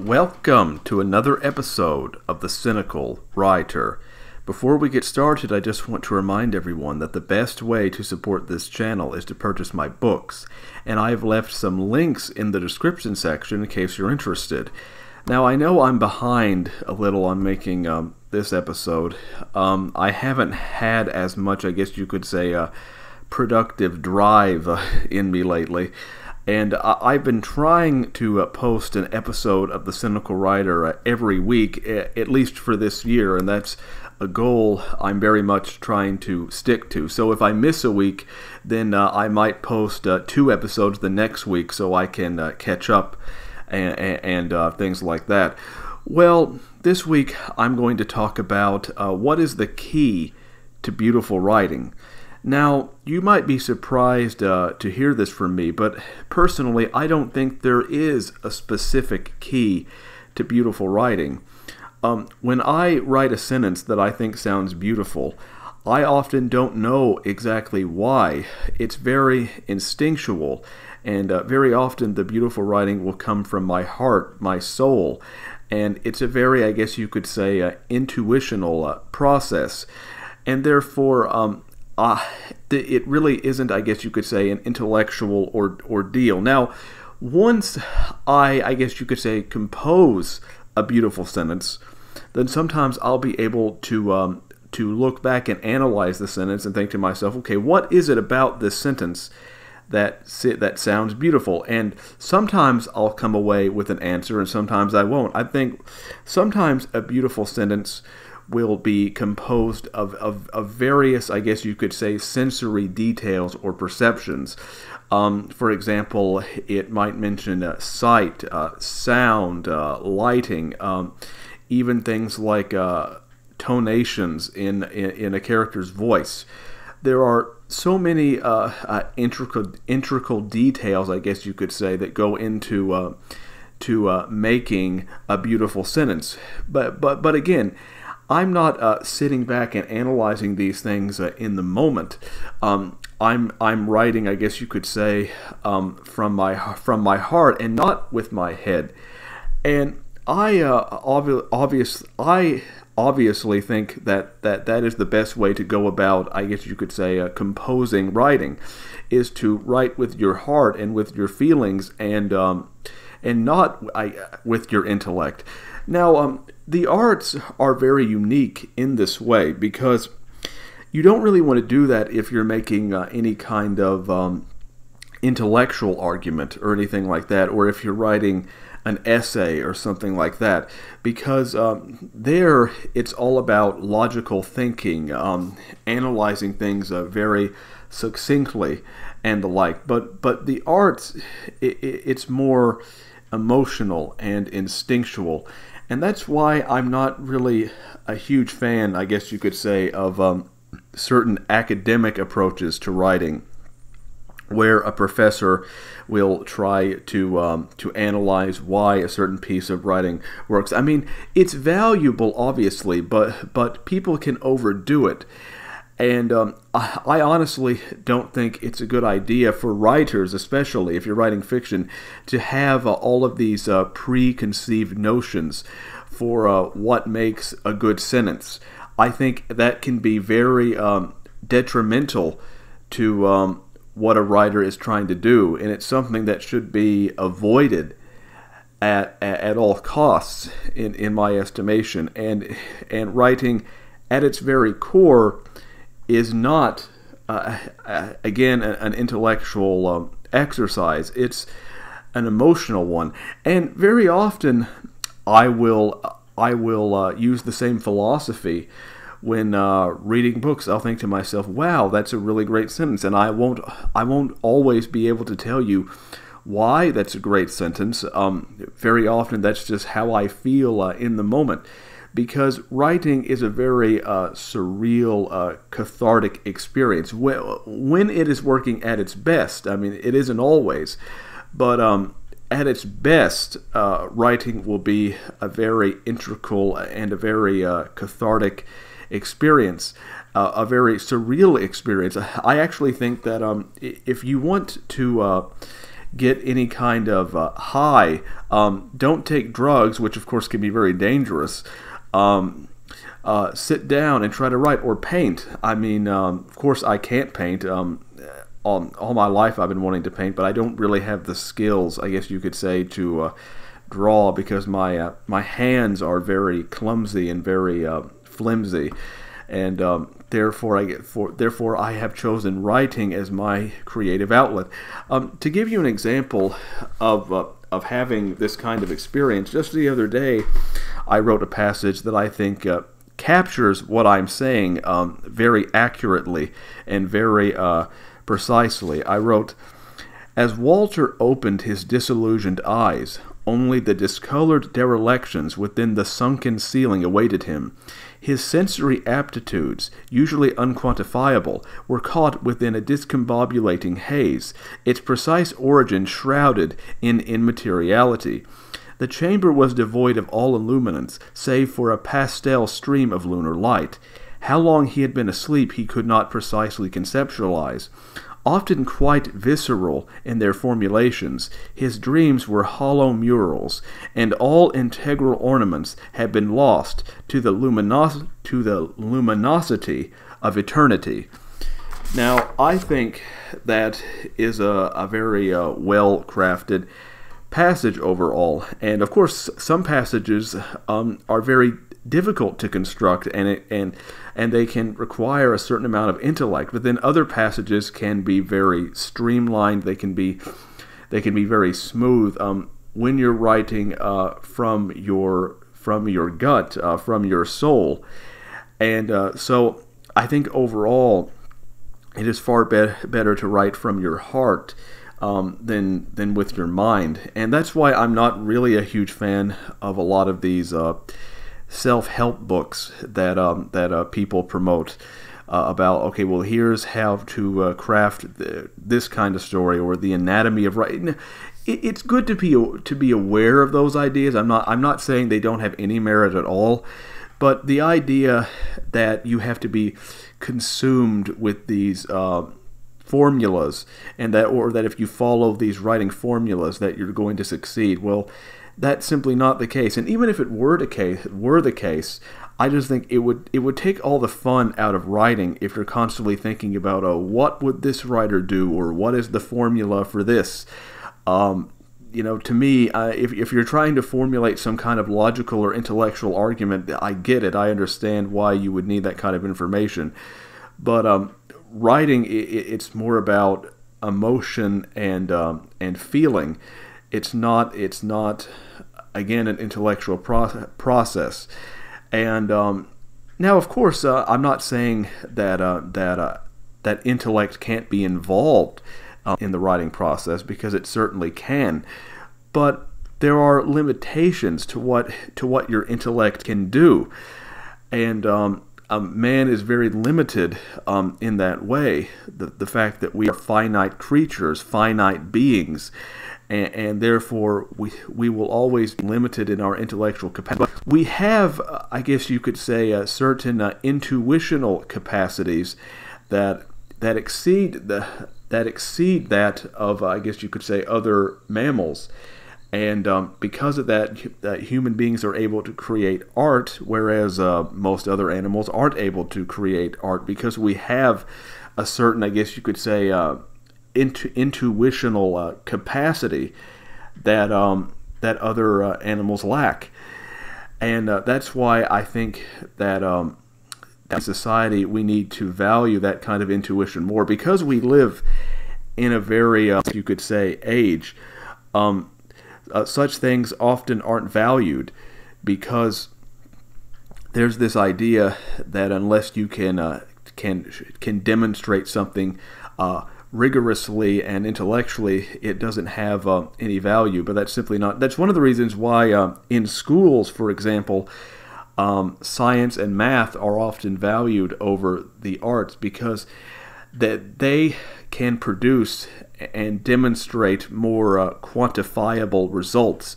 Welcome to another episode of The Cynical Writer. Before we get started, I just want to remind everyone that the best way to support this channel is to purchase my books, and I have left some links in the description section in case you're interested. Now, I know I'm behind a little on making this episode. I haven't had as much, I guess you could say, productive drive in me lately. And I've been trying to post an episode of The Cynical Writer every week, at least for this year, and that's a goal I'm very much trying to stick to. So if I miss a week, then I might post 2 episodes the next week so I can catch up and things like that. Well, this week I'm going to talk about what is the key to beautiful writing. Now, you might be surprised to hear this from me, but personally, I don't think there is a specific key to beautiful writing. When I write a sentence that I think sounds beautiful, I often don't know exactly why. It's very instinctual, and very often the beautiful writing will come from my heart, my soul, and it's a very, I guess you could say, intuitional process, and therefore, it really isn't, I guess you could say, an intellectual ordeal. Now, once I guess you could say, compose a beautiful sentence, then sometimes I'll be able to look back and analyze the sentence and think to myself, okay, what is it about this sentence that sounds beautiful? And sometimes I'll come away with an answer, and sometimes I won't. I think sometimes a beautiful sentence will be composed of various, I guess you could say, sensory details or perceptions. For example, it might mention sight, sound, lighting, even things like tonations in a character's voice. There are so many integral details, I guess you could say, that go into making a beautiful sentence. But again, I'm not sitting back and analyzing these things in the moment. I'm writing, I guess you could say, from my heart and not with my head. And I obviously think that is the best way to go about, I guess you could say, composing writing, is to write with your heart and with your feelings and not with your intellect. Now, the arts are very unique in this way because you don't really want to do that if you're making any kind of intellectual argument or anything like that, or if you're writing an essay or something like that, because there it's all about logical thinking, analyzing things very succinctly and the like. But the arts, it's more emotional and instinctual. And that's why I'm not really a huge fan, I guess you could say, of certain academic approaches to writing, where a professor will try to analyze why a certain piece of writing works. I mean, it's valuable, obviously, but people can overdo it. And I honestly don't think it's a good idea for writers, especially if you're writing fiction, to have all of these preconceived notions for what makes a good sentence. I think that can be very detrimental to what a writer is trying to do, and it's something that should be avoided at all costs, in my estimation. And writing, at its very core, is not, again, an intellectual exercise. It's an emotional one. And very often I will use the same philosophy when reading books. I'll think to myself, wow, that's a really great sentence. And I won't always be able to tell you why that's a great sentence. Very often that's just how I feel in the moment. Because writing is a very surreal, cathartic experience when it is working at its best. I mean, it isn't always, but at its best, writing will be a very integral and a very cathartic experience, a very surreal experience. I actually think that if you want to get any kind of high. Don't take drugs, which of course can be very dangerous. Sit down and try to write or paint. I mean, of course I can't paint. All my life I've been wanting to paint, but I don't really have the skills, I guess you could say, to draw, because my hands are very clumsy and very flimsy, and therefore I have chosen writing as my creative outlet. To give you an example of having this kind of experience, just the other day I wrote a passage that I think captures what I'm saying very accurately and very precisely. I wrote, "As Walter opened his disillusioned eyes, only the discolored derelictions within the sunken ceiling awaited him. His sensory aptitudes, usually unquantifiable, were caught within a discombobulating haze, its precise origin shrouded in immateriality. The chamber was devoid of all illuminance, save for a pastel stream of lunar light. How long he had been asleep he could not precisely conceptualize. Often quite visceral in their formulations, his dreams were hollow murals, and all integral ornaments had been lost to the luminosity of eternity." Now, I think that is a very well-crafted passage overall, and of course some passages are very difficult to construct, and they can require a certain amount of intellect, but then other passages can be very streamlined. They can be very smooth when you're writing from your gut, from your soul. And so I think overall it is far better to write from your heart than with your mind. And that's why I'm not really a huge fan of a lot of these self-help books that people promote about, okay, well, here's how to craft this kind of story, or the anatomy of writing. It's good to be aware of those ideas. I'm not saying they don't have any merit at all, but the idea that you have to be consumed with these formulas, and that if you follow these writing formulas that you're going to succeed, well, that's simply not the case. And even if it were the case, I just think it would take all the fun out of writing if you're constantly thinking about, oh, what would this writer do, or what is the formula for this? To me, if you're trying to formulate some kind of logical or intellectual argument, I get it. I understand why you would need that kind of information. But writing, it's more about emotion and feeling. It's not again an intellectual process. And now, of course, I'm not saying that intellect can't be involved in the writing process, because it certainly can. But there are limitations to what your intellect can do, and man is very limited in that way. The fact that we are finite creatures, finite beings, and therefore we will always be limited in our intellectual capacity. But we have, I guess you could say, certain intuitional capacities that exceed that of, I guess you could say, other mammals. And because of that, human beings are able to create art, whereas most other animals aren't able to create art, because we have a certain, I guess you could say, intuitional capacity that other animals lack. And that's why I think that in society we need to value that kind of intuition more, because we live in a very, you could say, age. Such things often aren't valued, because there's this idea that unless you can demonstrate something rigorously and intellectually, it doesn't have any value. But that's simply not. That's one of the reasons why in schools, for example, science and math are often valued over the arts, because that they can produce and demonstrate more quantifiable results,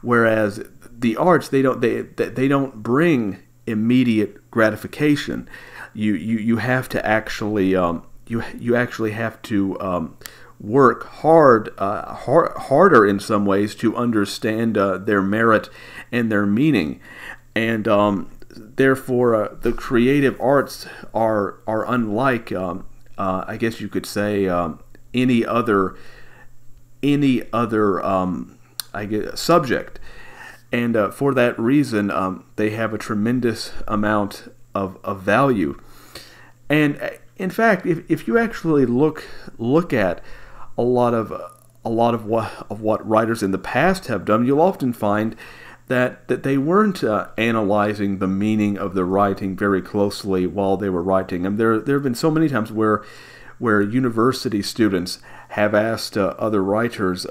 whereas the arts, they don't bring immediate gratification. You have to actually you actually have to work harder in some ways to understand their merit and their meaning. And therefore, the creative arts are unlike, I guess you could say, any other I guess, subject. And for that reason, they have a tremendous amount of value. And in fact, if you actually look at a lot of what writers in the past have done, you'll often find that they weren't analyzing the meaning of the writing very closely while they were writing. And there have been so many times where university students have asked other writers,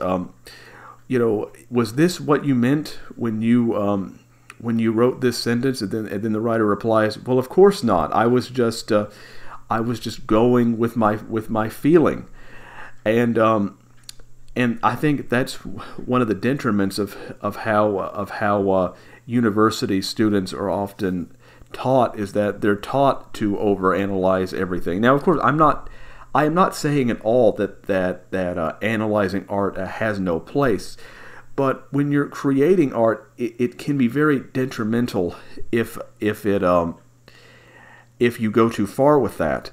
was this what you meant when you wrote this sentence? And then the writer replies, well, of course not. I was just going with my feeling. And I think that's one of the detriments of how university students are often taught, is that they're taught to overanalyze everything. Now, of course, I am not saying at all that analyzing art has no place, but when you're creating art, it can be very detrimental if you go too far with that.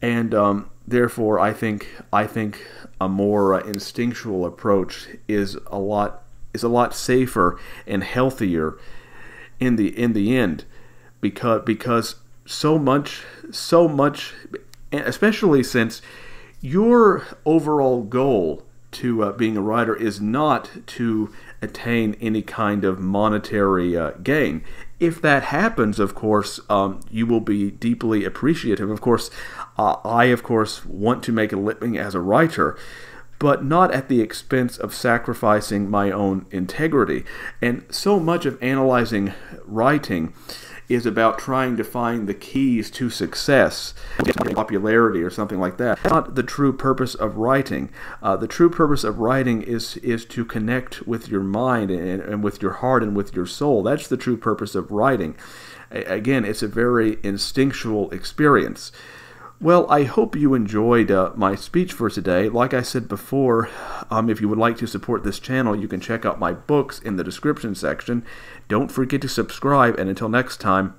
And therefore, I think a more instinctual approach is a lot safer and healthier in the end, because so much, especially since your overall goal to being a writer is not to attain any kind of monetary gain. If that happens, of course, you will be deeply appreciative. Of course, I want to make a living as a writer, but not at the expense of sacrificing my own integrity. And so much of analyzing writing is about trying to find the keys to success, popularity, or something like that. Not the true purpose of writing. The true purpose of writing is to connect with your mind and with your heart and with your soul. That's the true purpose of writing. Again, it's a very instinctual experience. Well, I hope you enjoyed my speech for today. Like I said before, if you would like to support this channel, you can check out my books in the description section. Don't forget to subscribe, and until next time,